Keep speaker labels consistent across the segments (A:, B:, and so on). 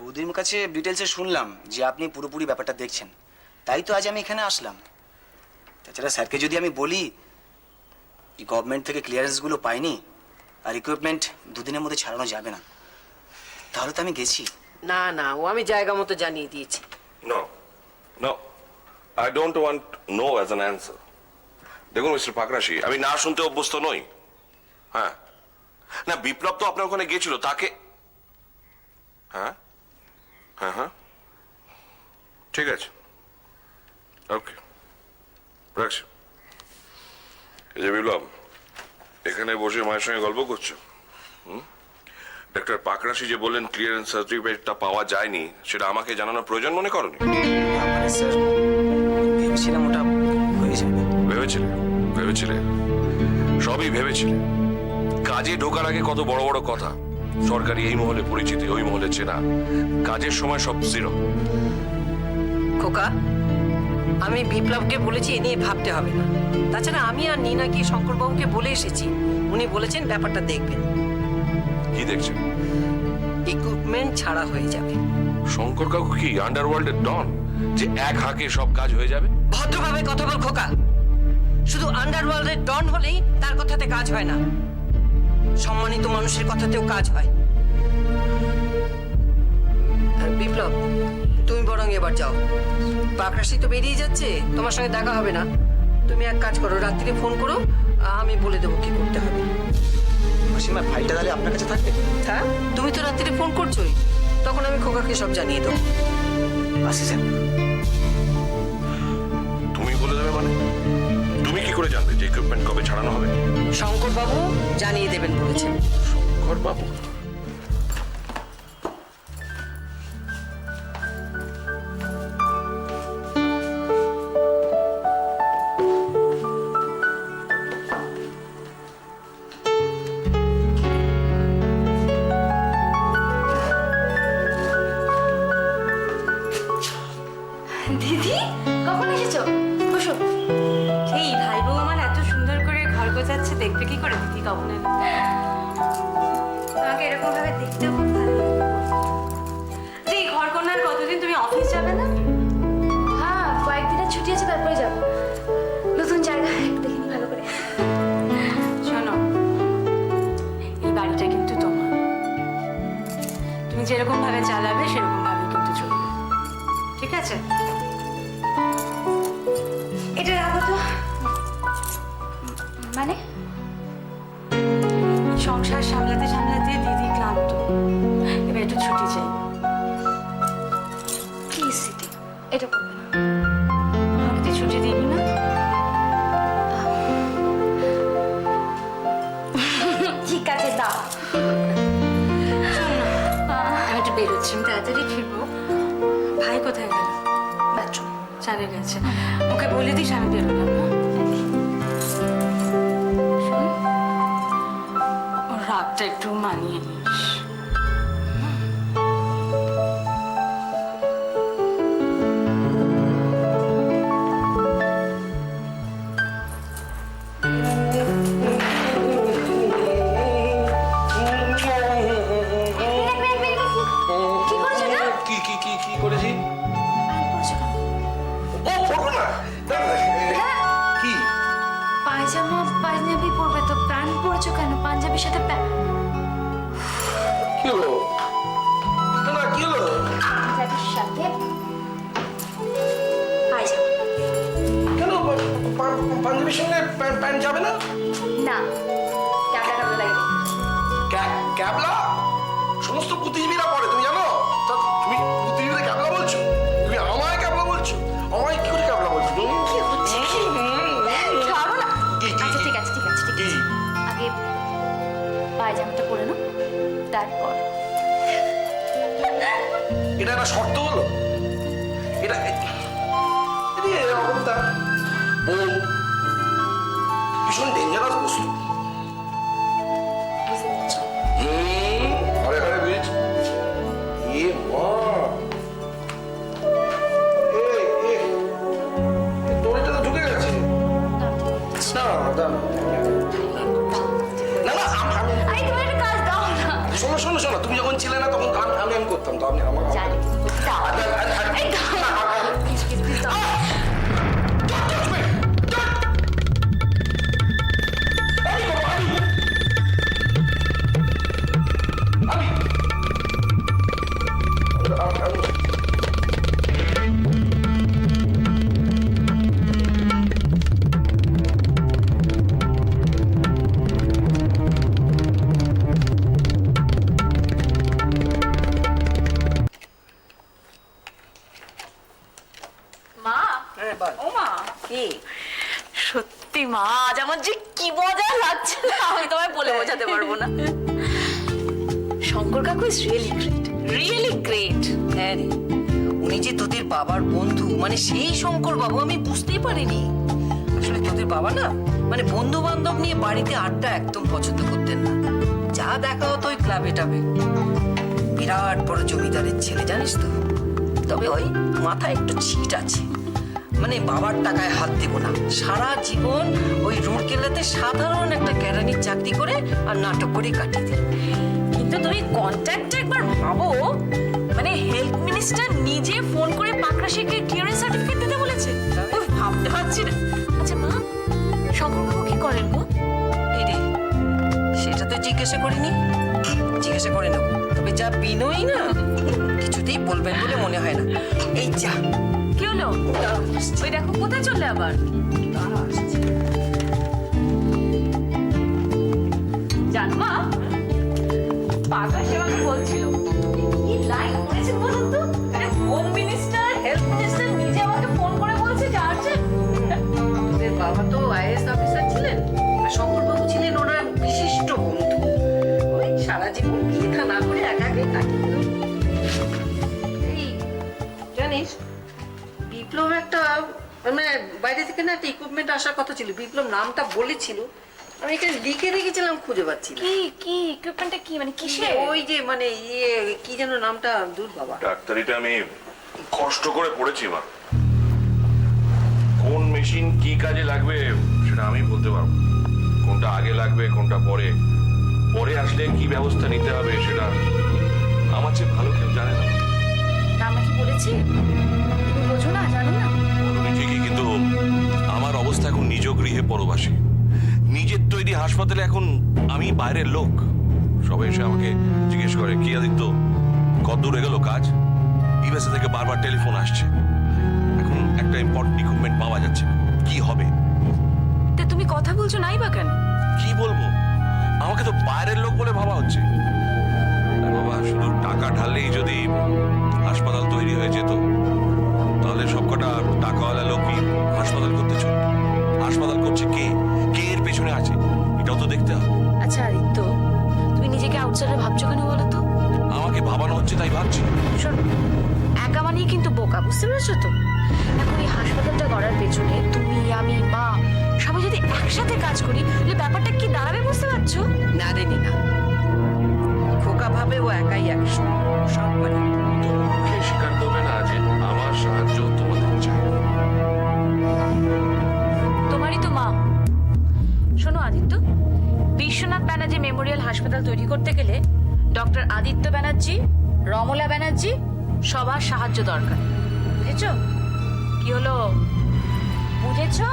A: বৌদির কাছে ডিটেলসে শুনলাম যে আপনি পুরোপুরি ব্যাপারটা দেখছেন, তাই তো আজ আমি এখানে আসলাম। তাছাড়া স্যারকে যদি আমি বলি গভর্নমেন্ট থেকে ক্লিয়ারেন্সগুলো পাইনি আর ইকুইপমেন্ট দুদিনের মধ্যে ছাড়ানো যাবে না, তাহলে তো আমি গেছি।
B: না না, ও আমি জায়গা মতো জানিয়ে দিয়েছি।
C: No, no, I don't want no as an answer. দেখুন মিস্টার পাকরাশি, আমি না শুনতে অভ্যস্ত নই। হ্যাঁ, না বিপ্লব তো আপনার ওখানে গিয়েছিল, তাকে হ্যাঁ হ্যাঁ হ্যাঁ ঠিক আছে, ওকে রাখছি। এই যে বিপ্লব, এখানে বসে মায়ের সঙ্গে গল্প করছো। ডাক্তার পাকরাশি যে বললেন ক্লিয়ারেন্স সার্টিফিকেটটা পাওয়া যায়নি, সেটা আমাকে জানানোর প্রয়োজন মনে করনি?
A: মানে স্যার ভেবেছিলাম ওটা হয়ে যাবে। ভেবেছিলে সবই ভেবেছিলে। কাজে ঢোকার আগে কত বড় বড় কথা, সরকারি এই মহলে পরিচিতি, ওই মহলে চেনা, কাজের সময় সব জিরো।
B: খোকা, আমি বিপ্লবকে বলেছি এ নিয়ে ভাবতে হবে না। তাছাড়া আমি আর নীনাকে শঙ্করবাবুকে বলে এসেছি, উনি বলেছেন ব্যাপারটা দেখবেন।
C: কি দেখছেন?
B: ইকুইপমেন্ট ছাড়া হয়ে যাবে।
C: শঙ্কর কাকু কি আন্ডারওয়ার্ল্ডের ডন যে এক হাঁকে সব কাজ হয়ে যাবে?
B: ভদ্রভাবে কথা বল খোকা। শুধু আন্ডারওয়ার্ল্ডের ডন হলেই তার কথাতে কাজ হয় না, সম্মানিত মানুষের কথাতেও কাজ হয়। বিপ্লব, তুমি বরং এবার যাও। পাকরাশি তো বেরিয়ে যাচ্ছে, তোমার সঙ্গে দেখা হবে না। তুমি এক কাজ করো, রাত্রিরে ফোন করো, আমি বলে দেবো কি করতে হবে।
A: মাসিমা, ফাইলটা তাহলে আপনার কাছে থাকবে?
B: হ্যাঁ, তুমি তো রাত্রিরে ফোন করছোই, তখন আমি খোকাকে সব জানিয়ে দেবো।
A: আসি স্যার।
C: তুমি বলে দেবে মানে? তুমি কি করে জানবে যে ইকুইপমেন্ট কবে ছাড়ানো হবে?
B: শঙ্করবাবু জানিয়ে দেবেন বলেছেন।
C: শঙ্কর বাবু?
D: দিদি, কখন এসেছো? বসো।
E: এই ভাই বউ আমার এত সুন্দর করে ঘর গোছাচ্ছে, দেখবে কি করে দিদি কখন এলো?
D: তোমাকে এরকম ভাবে দেখতেও খুব ভালো লাগে।
E: এই ঘর কন্যার কতদিন তুমি অফিস যাবে না?
D: হ্যাঁ, কয়েকদিনের ছুটি আছে, তারপরে যাবো। নতুন জায়গা একটু দেখিনি ভালো করে।
E: শোনো, এই বাড়িটা কিন্তু তোমার। তুমি যেরকম ভাবে চালাবে সেরকম ভাবে কিন্তু চলবে, ঠিক আছে?
D: এটা রাখো তো। মানে?
E: সংসার সামলাতে সামলাতে দিদি ক্লান্ত, এবার একটু ছুটি চাই।
D: প্লিজ দিদি, এটা করবে না।
E: আমাকে তুই ছুটি দিবি না?
D: ঠিক আছে, দাও।
E: আমি একটু বেরোচ্ছি, আমি তাড়াতাড়ি ফিরবো। ভাই কোথায় গেল?
D: বাথরুম।
E: চলে গেছে, ওকে বলে দিস আমি বেরোলাম। ওর রাগটা একটু মানিয়ে নিস।
D: কি করেছো না?
C: কি করেছি?
D: প্যান্ট পরেছো কেন?
C: ও পড়বো না। কি?
D: পায়জামা পাঞ্জাবি পরবে তো, প্যান্ট পরেছো কেন? পাঞ্জাবির সাথে
C: কি হলো? না কি হলো?
D: পাঞ্জাবির সাথে পায়জামা।
C: কেন পাঞ্জাবির সঙ্গে প্যান্ট যাবে না?
D: না, ক্যাবলা ক্যাবলা লাগে।
C: ক্যাবলা সমস্ত বুদ্ধিজীবীরা পড়ে, তুমি জানো? তা তুমি বুদ্ধিজীবীদের ক্যাবলা বলছো? তুমি আমায় ক্যাবলা বলছো? আমায় কি করে ক্যাবলা বলছো?
D: কি হচ্ছে? ছাড়ো না। আচ্ছা ঠিক আছে, ঠিক আছে, ঠিক আছে। আগে পায়জামাটা পরে নাও, তারপর।
C: এটা একটা শর্ত হলো? এটা অবস্থা বউ ভীষণ ডেঞ্জারাস বস্তু।
D: বুঝতে পারছো?
C: আরে আরে বুঝেছি। এ মা, তোর এটা তো ঢুকে গেছে। না না না,
D: আরে তোমার একটা কাজ দাও না।
C: শোনো শোনো শোনো, তুমি যখন ছিলে না তখন আমি করতাম তো।
D: জানি কিন্তু দাও। এই দাও। Please, please, please দাও।
E: মা,
B: হ্যাঁ বল।
E: ও মা,
B: কি
E: সত্যি মা আজ আমার যে কি মজা লাগছে না আমি তোমায় বলে বোঝাতে পারবো না। শঙ্কর কাকু is really great, really great.
B: হ্যাঁ রে, উনি যে তোদের বাবার বন্ধু, মানে সেই শঙ্কর বাবু, আমি বুঝতেই পারিনি। আসলে তোদের বাবা না, মানে বন্ধু বান্ধব নিয়ে বাড়িতে আড্ডা একদম পছন্দ করতেন না। যা দেখা হতো ওই ক্লাবে টাবে। বিরাট বড় জমিদারের ছেলে, জানিস তো। তবে ওই মাথায় একটু ছিট আছে, মানে বাবার টাকায় হাত দেব না। সারা জীবন ওই রুড়কেলাতে সাধারণ একটা কেরানির চাকরি করে আর নাটক করে কাটিয়ে দিল।
E: কিন্তু তুমি কন্ট্যাক্টটা একবার ভাবো, মানে হেলথ মিনিস্টার নিজে ফোন করে পাকরাশিকে ক্লিয়ারেন্স সার্টিফিকেট দিতে বলেছে। উফ, ভাবতে পারছি না। আচ্ছা মা, শঙ্কর কাকু কি করেন গো?
B: এই রে, সেটা তো জিজ্ঞাসা করিনি, জিজ্ঞাসা করে নেবো। তবে যা বিনয়ী না, কিছুতেই বলবেন বলে মনে হয় না। এই যা,
E: কি হলো? ওই দেখো কোথায় চললে আবার। জানো মা, পাকরাশি আমাকে বলছিল কি লাইন করেছে বলুন তো, হোম মিনিস্টার হেলথ মিনিস্টার নিজে আমাকে ফোন করে বলছে যে আর্জেন্ট।
B: তোদের বাবা তো আইএস অফিসার ছিলেন, আর শঙ্করবাবু ছিলেন ওনার বিশিষ্ট বন্ধু। ওই সারা জীবন বিয়ে থা না করে একাকে কাটিয়ে দিল। এই জানিস, বিপ্লব একটা মানে বাইরে থেকে না একটা ইকুইপমেন্ট আসার কথা ছিল। বিপ্লব নামটা বলেছিল, আমি এখানে লিখে রেখেছিলাম, খুঁজে পাচ্ছি না।
E: কি কি ইকুইপমেন্টটা কি, মানে কিসে?
B: ওই যে মানে ইয়ে কি যেন নামটা, দূর বাবা।
C: ডাক্তারিটা আমি কষ্ট করে পড়েছি মা। কোন মেশিন কি কাজে লাগবে সেটা আমি বলতে পারবো। কোনটা আগে লাগবে, কোনটা পরে, পরে আসলে কি ব্যবস্থা নিতে হবে সেটা আমার চেয়ে ভালো কেউ জানে না।
E: তা আমরা কি বলেছি? তুমি বোঝো না, জানো না?
C: বলুনি ঠিকই, কিন্তু আমার অবস্থা এখন নিজ গৃহে পরবাসী। নিজের তৈরি হাসপাতালে এখন আমি বাইরের লোক। সবাই এসে আমাকে জিজ্ঞেস করে, কি আদিত্য কত দূর এগোলো কাজ? ইউএসএ থেকে বারবার টেলিফোন আসছে, এখন একটা ইম্পর্টেন্ট ইকুইপমেন্ট পাওয়া যাচ্ছে না, কি হবে?
E: তা তুমি কথা বলছো নাই বা কেন?
C: কি বলবো, আমাকে তো বাইরের লোক বলে ভাবা হচ্ছে। আরে বাবা, শুধু টাকা ঢাললেই যদি হাসপাতাল তৈরি হয়ে যেত, তাহলে সবকটা টাকাওয়ালা লোকই হাসপাতাল করতে চলত। হাসপাতাল করছে কে, কে এর পেছনে আছে, এটাও তো দেখতে হবে।
E: আচ্ছা আদিত্য, তুমি নিজেকে আউটসাইডার ভাবছো কেন বলো তো?
C: আমাকে ভাবানো হচ্ছে তাই ভাবছি।
E: শোনো, একা মানেই কিন্তু বোকা, বুঝতে পেরেছো তো? এখন এই হাসপাতালটা গড়ার পেছনে তুমি, আমি, মা সবাই যদি একসাথে কাজ করি, তাহলে ব্যাপারটা কি দাঁড়াবে, বুঝতে পারছো?
B: না রে না, খোকা ভাবে ও একাই একশো, সব পারে।
C: তো মুখে স্বীকার করবে না যে আমার সাহায্য তোমাদের চাই।
E: তোমারই তো মা। শোনো আদিত্য, বিশ্বনাথ ব্যানার্জি মেমোরিয়াল হাসপাতাল তৈরি করতে গেলে ডক্টর আদিত্য ব্যানার্জি, রমলা ব্যানার্জি সবার সাহায্য দরকার, বুঝেছো? কি হলো, বুঝেছো?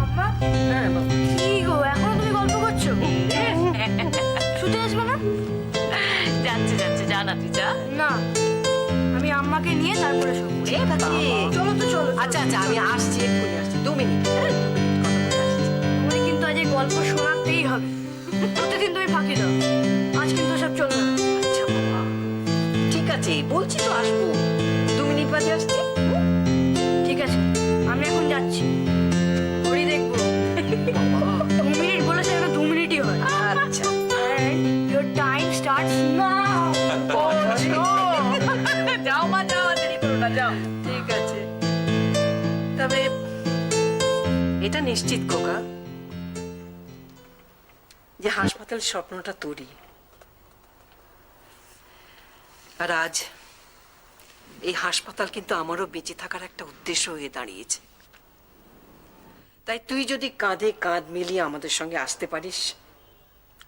E: আম্মা,
B: হ্যাঁ বাবা।
E: কি গো এখনো তুমি গল্প করছো? শুতে আসবে না? যাচ্ছে যাচ্ছে, যা না তুই যা।
F: না, আমি আম্মাকে নিয়ে তারপরে শোবো।
B: এ বাবা।
F: চলো তো চলো।
B: আচ্ছা আচ্ছা, আমি আসছি, এক্ষুনি আসছি, 2 মিনিট। হ্যাঁ, 2 মিনিট কথা বলে আসছি।
F: তোমায় কিন্তু আজ এই গল্প শোনাতেই হবে। প্রতিদিন তুমি ফাঁকি দাও, আজ কিন্তু সব চলবে না।
B: আচ্ছা বাবা, ঠিক আছে, বলছি তো আসবো, 2 মিনিট বাদে আসছি।
F: ঠিক আছে, আমি এখন যাচ্ছি, ঘড়ি দেখবো। 2 মিনিট বলেছে, যেন 2 মিনিটই হয়।
B: আচ্ছা।
F: Your time starts now.
E: যাও মা, যাও, দেরি করো না, যাও।
B: ঠিক আছে, তবে এটা নিশ্চিত খোকা যে হাসপাতাল স্বপ্নটা তোরই। আর আজ এই হাসপাতাল কিন্তু আমারও বেঁচে থাকার একটা উদ্দেশ্য হয়ে দাঁড়িয়েছে। তাই তুই যদি কাঁধে কাঁধ মিলিয়ে আমাদের সঙ্গে আসতে পারিস,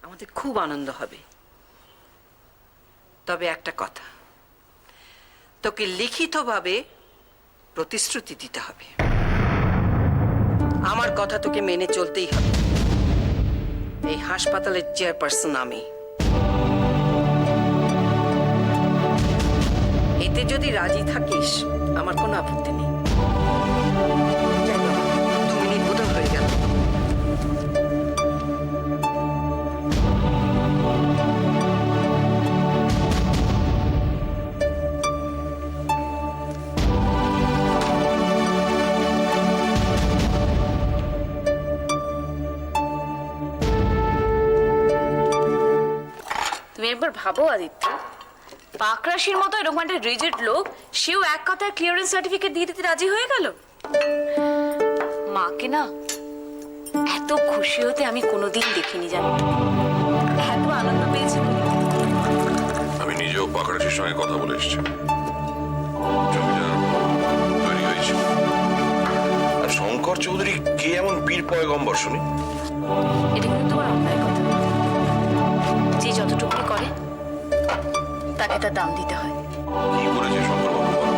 B: আমাদের খুব আনন্দ হবে। তবে একটা কথা, তোকে লিখিতভাবে প্রতিশ্রুতি দিতে হবে। আমার কথা তোকে মেনে চলতেই হবে। এই হাসপাতালের চেয়ারপারসন আমি। এতে যদি রাজি থাকিস আমার কোনো আপত্তি নেই। যাই বাবা, 2 মিনিট বোধহয় হয়ে গেল।
E: তুমি একবার ভাবো আদিত্য, পাকরাশির মতো এরকম একটা রিজিড লোক, সেও এক কথায় ক্লিয়ারেন্স সার্টিফিকেট দিয়ে দিতে রাজি হয়ে গেল। মাকে না এত খুশি হতে আমি কোনোদিন দেখিনি, জানো, এত আনন্দ পেয়েছি।
C: আমি নিজেও পাকড়াশির সঙ্গে কথা বলে এসেছি। জমিটা তৈরি হয়েছে। আর শঙ্কর চৌধুরী কে এমন বীর পয়গম্বর শুনি?
E: এটা কিন্তু তোমার অন্যায় কথা। যে যতটুকু করে তাকে তার দাম দিতে হয়।
C: কি করেছে শঙ্কর বাবু বলো?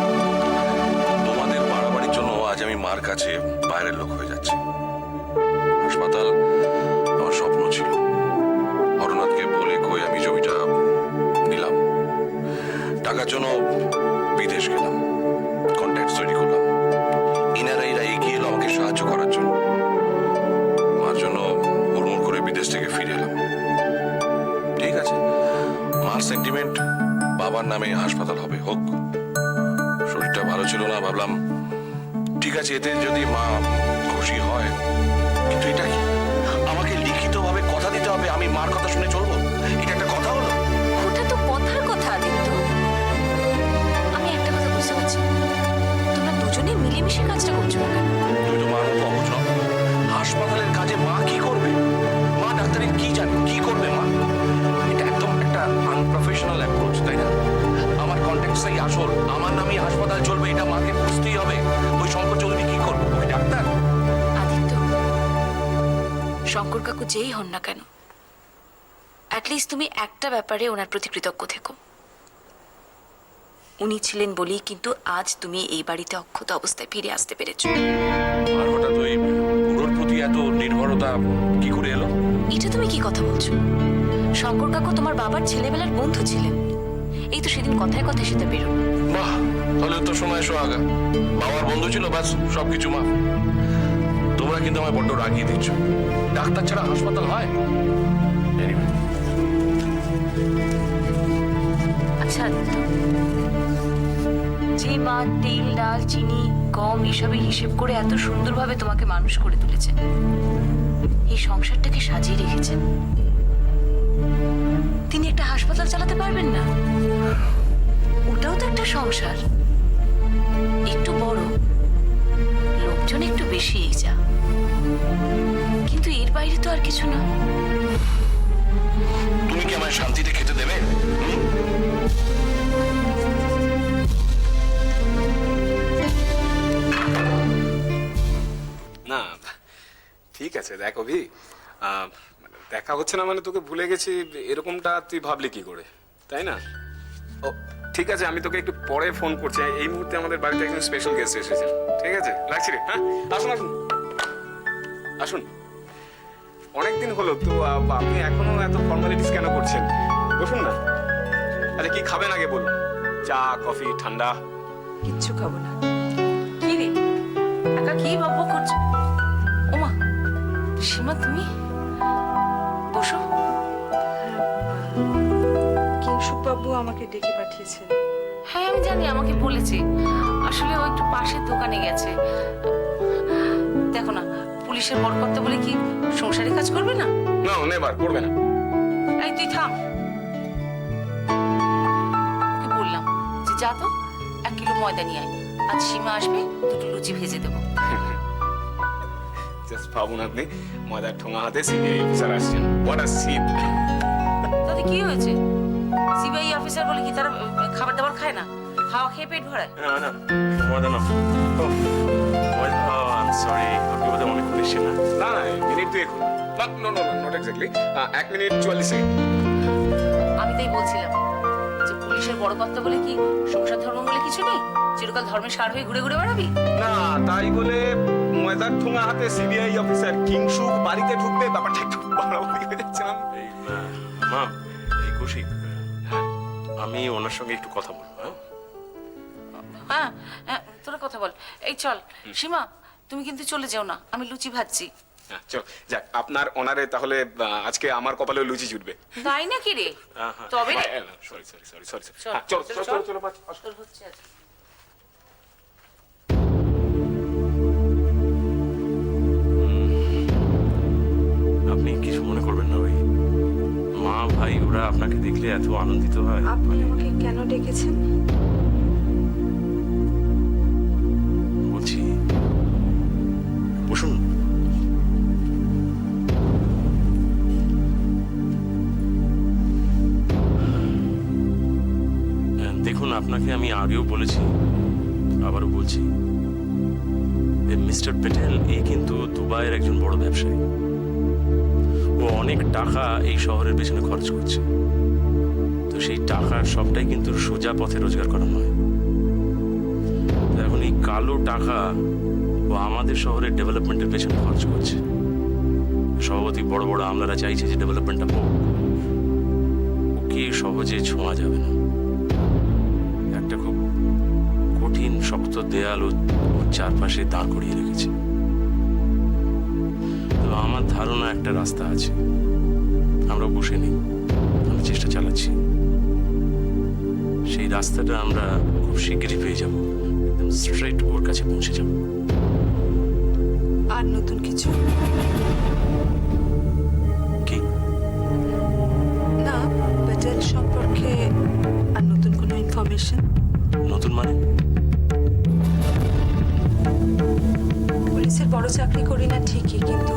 C: তোমাদের বাড়াবাড়ির জন্য আজ আমি মার কাছে বাইরের লোক হয়ে যাচ্ছি। হাসপাতাল আমার স্বপ্ন ছিল। হরনাথকে বলে কই আমি জমিটা নিলাম। টাকার জন্য বিদেশ গেলাম, কন্ট্যাক্ট তৈরি করলাম। ইনারাইরা এগিয়ে এলো আমাকে সাহায্য করার জন্য। মার জন্য হুড়মুড় করে বিদেশ থেকে ফিরে এলাম। ঠিক আছে, মার সেন্টিমেন্ট বাবার নামে হাসপাতাল হবে, হোক। শরীরটা ভালো ছিল না, ভাবলাম ঠিক আছে, এতে যদি মা খুশি হয়। কিন্তু এটা কি? আমাকে লিখিতভাবে কথা দিতে হবে আমি মার কথা শুনে চলবো? এটা একটা কথা হলো?
E: ওটা তো কথার কথা আদিত্য। আমি একটা কথা বুঝতে পারছি, তোমরা দুজনে মিলেমিশে কাজটা করছো না কেন?
C: তুই তো মার মতো অবুঝ নও। হাসপাতালের কাজে মা কি করবে? মা ডাক্তারের কি জানে, কি করবে মা? এটা একদম একটা আনপ্রফেশনাল অ্যাপ্রোচ, তাই না? আমার কন্ট্যাক্টটাই আসল, আমার নামে হাসপাতাল চলবে, এটা মাকে বুঝতেই হবে। ওই শঙ্কর চৌধুরী কি করবে? ওই ডাক্তার।
E: আদিত্য, শঙ্কর কাকু যেই হন না কেন, অ্যাটলিস্ট তুমি একটা ব্যাপারে ওনার প্রতি কৃতজ্ঞ থেকো। উনি ছিলেন বলেই কিন্তু আজ তুমি এই বাড়িতে অক্ষত অবস্থায় ফিরে আসতে পেরেছো।
C: আর হঠাৎ ওই পুরোর প্রতি এত নির্ভরতা কি করে এলো?
E: এটা তুমি কি কথা বলছো? শঙ্কর কাকু তোমার বাবার ছেলেবেলার বন্ধু ছিলেন। এই তো সেদিন কথায় কথায় সেটা বেরোলো।
C: বাহ, তাহলে তো সময় সোহাগা। বাবার বন্ধু ছিল, ব্যাস সবকিছু মা। তোমরা কিন্তু আমায় বড্ড রাগিয়ে দিচ্ছ। ডাক্তার ছাড়া হাসপাতাল হয়? Anyway,
E: আচ্ছা আদিত্য, যে মা তেল ডাল চিনি গম এসবের হিসেব করে এত সুন্দরভাবে তোমাকে মানুষ করে তুলেছেন, এই সংসারটাকে সাজিয়ে রেখেছেন, তিনি একটা হাসপাতাল চালাতে পারবেন না? ওটাও তো একটা সংসার, একটু বড়, লোকজন একটু বেশি, এই যা। কিন্তু এর বাইরে তো আর কিছু না।
C: তুমি কি আমায় শান্তিতে খেতে দেবে?
G: না ঠিক আছে, দেখ অভি, দেখা হচ্ছে না মানে তোকে ভুলে গেছি এরকমটা তুই ভাবলি কি করে, তাই না? ও ঠিক আছে, আমি তোকে একটু পরে ফোন করছি। এই মুহূর্তে আমাদের বাড়িতে একজন স্পেশাল গেস্ট এসেছে। ঠিক আছে, রাখছি রে। হ্যাঁ, আসুন আসুন আসুন। অনেকদিন হলো তো, আপনি এখনো এত ফর্মালিটিস কেন করছেন? বসুন না। আচ্ছা, কি খাবেন আগে বলুন? চা, কফি, ঠান্ডা?
B: কিচ্ছু খাবো না।
E: কি রে, একা কি ভাববো করছো? ওমা, সীমা তুমি বসো।
F: কিংশুকবাবু আমাকে ডেকে পাঠিয়েছেন।
E: হ্যাঁ আমি জানি, আমাকে বলেছে। আসলে ও একটু পাশের দোকানে গেছে। দেখো না, পুলিশের বরকর্তা বলে কি সংসারে কাজ করবে না?
G: না, নেবার করবে না।
E: এই তুই থাম। ওকে বললাম যে যা তো 1 কিলো ময়দা নিয়ে আয়, আজ সীমা আসবে, 2টো লুচি ভেজে দেবো।
G: জাস্ট ভাবুন আপনি, ময়দার ঠোঙা হাতে সিবিআই অফিসার আসছেন। What a scene!
E: তাতে কি হয়েছে? সিবিআই অফিসার বলে কি তারা খাবার দাবার খায় না? খাওয়া খেয়ে পেট ভরায়?
G: না না, ময়দা না। সরি, আপনি বোধহয় মনে করেছেন না। না না, মিনিট 2 এখন। No no no, not exactly 1 minute 44 second.
E: আমি তাই বলছিলাম যে পুলিশের বড় কর্তা বলে কি সংসার ধর্ম বলে কিছু কিছু নেই? চিরকাল ধর্মের সার হয়ে ঘুরে ঘুরে বেড়াবি?
G: না তাই বলে ময়দার ঠোঙা হাতে সিবিআই অফিসার কিংসুক বাড়িতে ঢুকবে, ব্যাপারটা একটু বাড়াবাড়ি হয়ে যাচ্ছে না?
C: এই মা, এই কৌশিক, হ্যাঁ, আমি ওনার সঙ্গে একটু কথা বলবো। হ্যাঁ,
E: তোরা কথা বল। এই চল সীমা, তুমি কিন্তু চলে যেও না, আমি লুচি ভাজছি।
G: হ্যাঁ, চল যাক, আপনার অনারে তাহলে আজকে আমার কপালে লুচি জুটবে।
E: তাই না কি রে? তবে রে।
G: সরি সরি সরি সরি
E: চল,
G: চলো
E: চল,
G: চলো
E: চল।
G: চলো বাচ্চা, আসো।
E: তোর হচ্ছে আজকে।
C: আপনি কিছু মনে করবেন না, ওই মা ভাই ওরা আপনাকে দেখলে এত আনন্দিত হয়।
H: আপনি আমাকে কেন ডেকেছেন?
C: বলছি, বসুন। দেখুন, আপনাকে আমি আগেও বলেছি, আবারও বলছি, মিস্টার প্যাটেল এই কিন্তু দুবাইয়ের একজন বড় ব্যবসায়ী। ও অনেক টাকা এই শহরের পেছনে খরচ করছে। তো সেই টাকার সবটাই কিন্তু সোজা পথে রোজগার করা নয়। তো এখন এই কালো টাকা ও আমাদের শহরের ডেভেলপমেন্টের পেছনে খরচ করছে। সভাপতি বড় বড় আমলারা চাইছে যে ডেভেলপমেন্টটা হোক। ওকে সহজে ছোঁয়া যাবে না। একটা খুব কঠিন শক্ত দেয়াল ওর চারপাশে দাঁড় করিয়ে রেখেছে। তো আমার ধারণা একটা রাস্তা আছে, আমরা বসে নেই, আমি চেষ্টা চালাচ্ছি। সেই রাস্তাটা আমরা খুব শিগগিরই পেয়ে যাব, একদম স্ট্রেট ওর কাছে পৌঁছে যাব।
H: আর নতুন কিছু?
C: কি?
H: না, প্যাটেল সম্পর্কে আর নতুন কোনো ইনফরমেশন?
C: নতুন মানে?
H: পুলিশের বড় চাকরি করি না ঠিকই, কিন্তু